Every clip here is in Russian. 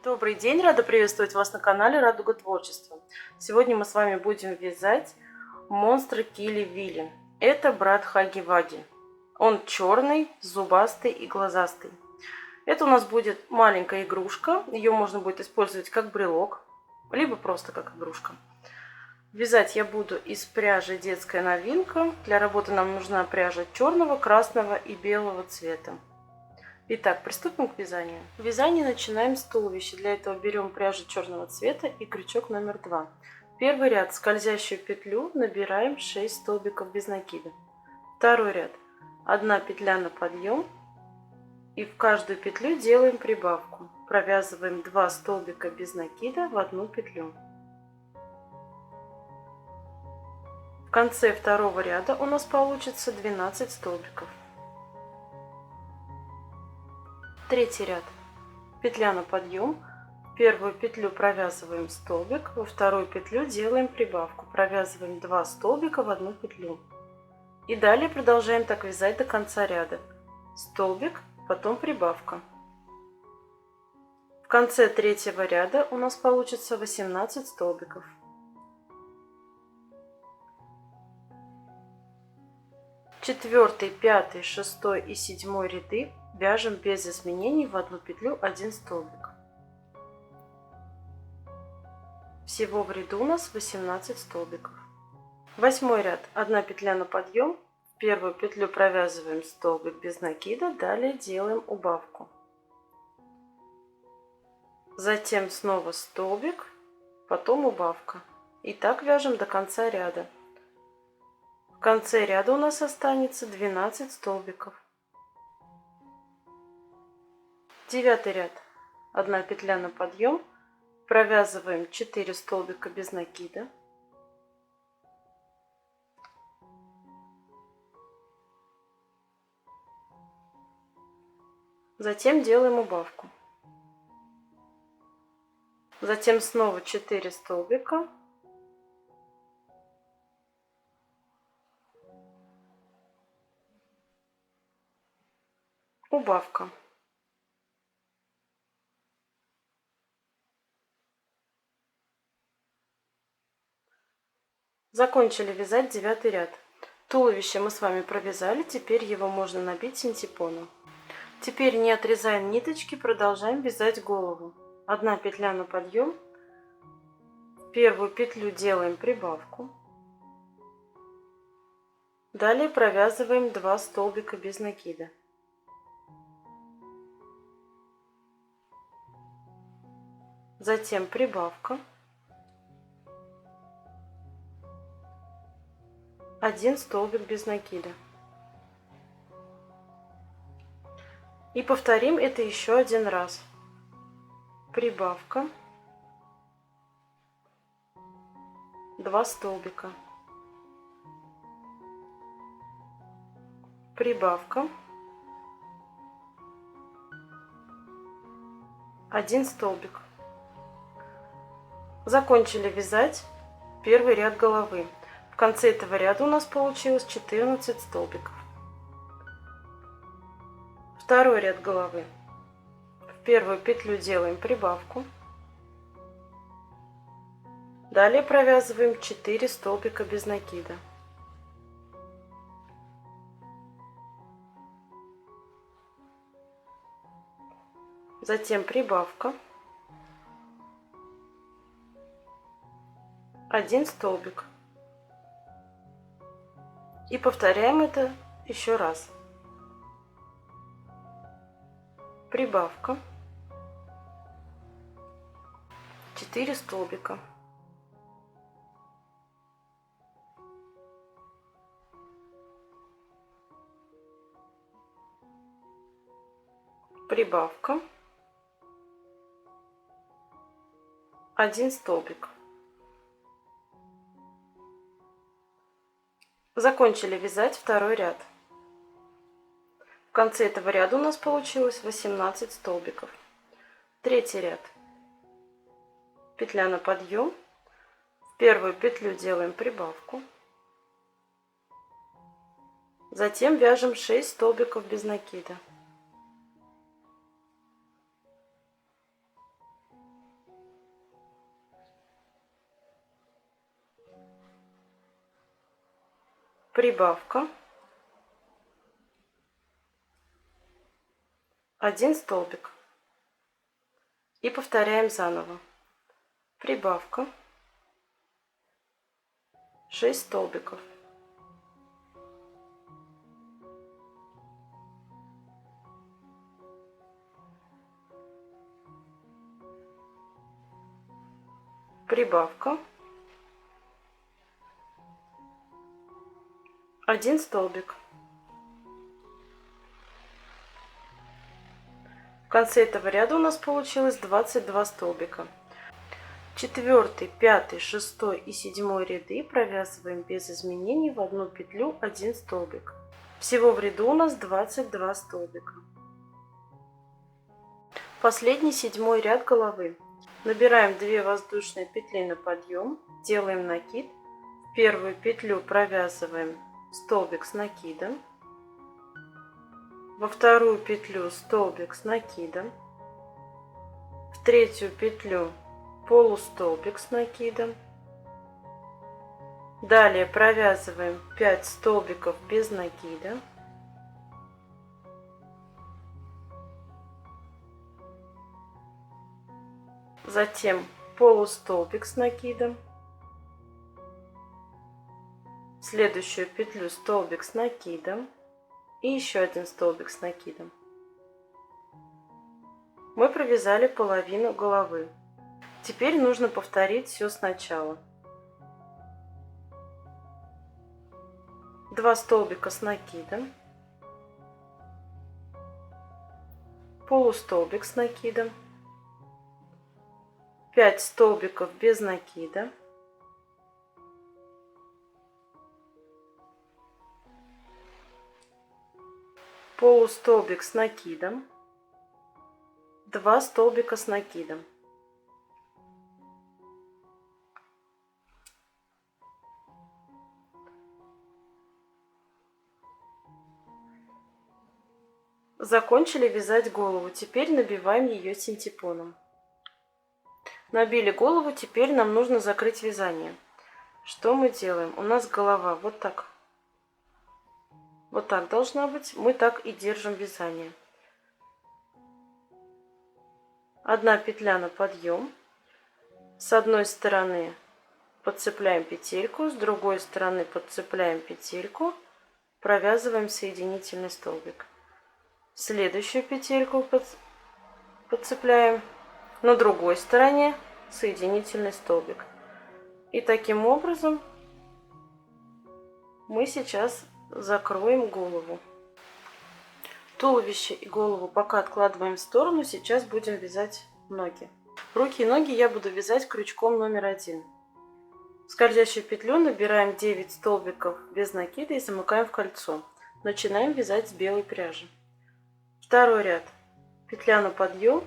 Добрый день, рада приветствовать вас на канале Радуга Творчества. Сегодня мы с вами будем вязать монстра Килли Вилли. Это брат Хаги Ваги. Он черный, зубастый и глазастый. Это у нас будет маленькая игрушка. Ее можно будет использовать как брелок, либо просто как игрушка. Вязать я буду из пряжи детская новинка. Для работы нам нужна пряжа черного, красного и белого цвета. Итак, приступим к вязанию. Вязание начинаем с туловища. Для этого берем пряжу черного цвета и крючок номер 2. Первый ряд, скользящую петлю, набираем 6 столбиков без накида. Второй ряд, 1 петля на подъем и в каждую петлю делаем прибавку. Провязываем 2 столбика без накида в одну петлю. В конце второго ряда у нас получится 12 столбиков. Третий ряд, петля на подъем, в первую петлю провязываем столбик, во вторую петлю делаем прибавку, провязываем 2 столбика в одну петлю. И далее продолжаем так вязать до конца ряда. Столбик, потом прибавка. В конце третьего ряда у нас получится 18 столбиков. Четвертый, пятый, шестой и седьмой ряды вяжем без изменений в одну петлю 1 столбик. Всего в ряду у нас 18 столбиков. Восьмой ряд, 1 петля на подъем, в первую петлю провязываем столбик без накида, далее делаем убавку. Затем снова столбик, потом убавка. И так вяжем до конца ряда. В конце ряда у нас останется 12 столбиков. Девятый ряд, 1 петля на подъем, провязываем 4 столбика без накида. Затем делаем убавку. Затем снова 4 столбика. Убавка. Закончили вязать 9 ряд. Туловище мы с вами провязали, теперь его можно набить синтепоном. Теперь, не отрезая ниточки, продолжаем вязать голову. 1 петля на подъем, в первую петлю делаем прибавку. Далее провязываем 2 столбика без накида. Затем прибавка. 1 столбик без накида. И повторим это еще один раз. Прибавка. 2 столбика. Прибавка. 1 столбик. Закончили вязать первый ряд головы. В конце этого ряда у нас получилось 14 столбиков. Второй ряд головы. В первую петлю делаем прибавку. Далее провязываем 4 столбика без накида. Затем прибавка. 1 столбик. И повторяем это еще раз. Прибавка. 4 столбика. Прибавка. 1 столбик. Закончили вязать второй ряд. В конце этого ряда у нас получилось 18 столбиков. Третий ряд. Петля на подъем. В первую петлю делаем прибавку. Затем вяжем 6 столбиков без накида. прибавка, 1 столбик. И повторяем заново. Прибавка, 6 столбиков. Прибавка, 1 столбик. В конце этого ряда у нас получилось 22 столбика. 4, 5, 6 и 7 ряды провязываем без изменений в одну петлю 1 столбик. Всего в ряду у нас 22 столбика. Последний 7 ряд головы. Набираем 2 воздушные петли на подъем, делаем накид. В первую петлю провязываем столбик с накидом, во вторую петлю столбик с накидом, в третью петлю полустолбик с накидом. Далее провязываем 5 столбиков без накида. Затем полустолбик с накидом. В следующую петлю столбик с накидом. И еще 1 столбик с накидом. Мы провязали половину головы. Теперь нужно повторить все сначала. 2 столбика с накидом. Полустолбик с накидом. 5 столбиков без накида. Полустолбик с накидом. 2 столбика с накидом. Закончили вязать голову. Теперь набиваем ее синтепоном. Набили голову, теперь нам нужно закрыть вязание. Что мы делаем? У нас голова вот так. Вот так должна быть. Мы так и держим вязание. 1 петля на подъем. С одной стороны подцепляем петельку, с другой стороны подцепляем петельку, провязываем соединительный столбик. Следующую петельку подцепляем, на другой стороне соединительный столбик. И таким образом мы сейчас закроем голову. Туловище и голову пока откладываем в сторону, сейчас будем вязать ноги. Руки и ноги я буду вязать крючком номер 1. В скользящую петлю набираем 9 столбиков без накида и замыкаем в кольцо. Начинаем вязать с белой пряжи. Второй ряд. Петля на подъем.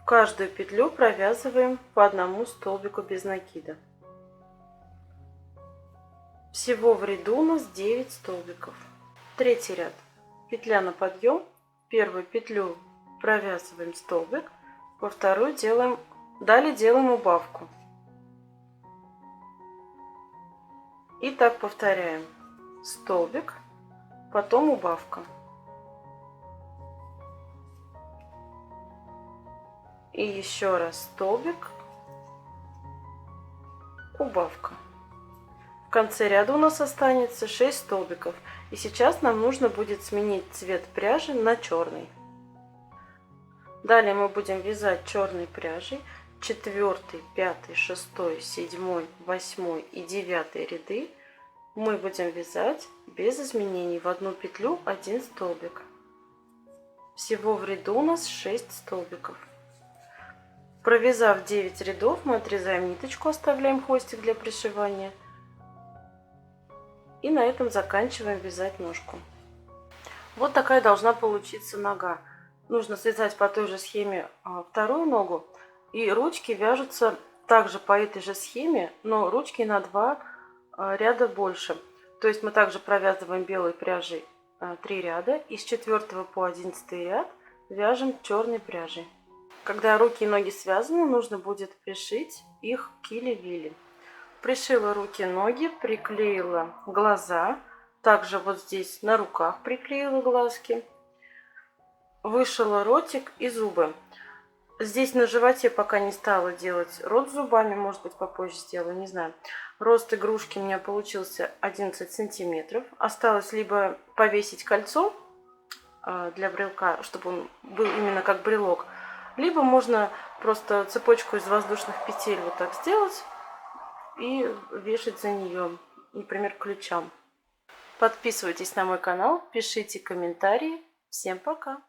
В каждую петлю провязываем по 1 столбику без накида. Всего в ряду у нас 9 столбиков. Третий ряд. Петля на подъем. В первую петлю провязываем столбик. Во вторую далее делаем убавку. И так повторяем. Столбик, потом убавка. И еще раз столбик, убавка. В конце ряда у нас останется 6 столбиков. И сейчас нам нужно будет сменить цвет пряжи на черный. Далее мы будем вязать черной пряжей 4, 5, 6, 7, 8 и 9 ряды. Мы будем вязать без изменений в одну петлю 1 столбик. Всего в ряду у нас 6 столбиков. Провязав 9 рядов, мы отрезаем ниточку, оставляем хвостик для пришивания. И на этом заканчиваем вязать ножку. Вот такая должна получиться нога. Нужно связать по той же схеме вторую ногу. И ручки вяжутся также по этой же схеме, но ручки на 2 ряда больше. То есть мы также провязываем белой пряжей 3 ряда. И с 4 по 11 ряд вяжем черной пряжей. Когда руки и ноги связаны, нужно будет пришить их кили-вили. Пришила руки и ноги, приклеила глаза. Также вот здесь на руках приклеила глазки. Вышила ротик и зубы. Здесь на животе пока не стала делать рот зубами, может быть попозже сделаю, не знаю. Рост игрушки у меня получился 11 сантиметров. Осталось либо повесить кольцо для брелка, чтобы он был именно как брелок, либо можно просто цепочку из воздушных петель вот так сделать и вешать за нее, например, к ключам. Подписывайтесь на мой канал, пишите комментарии. Всем пока!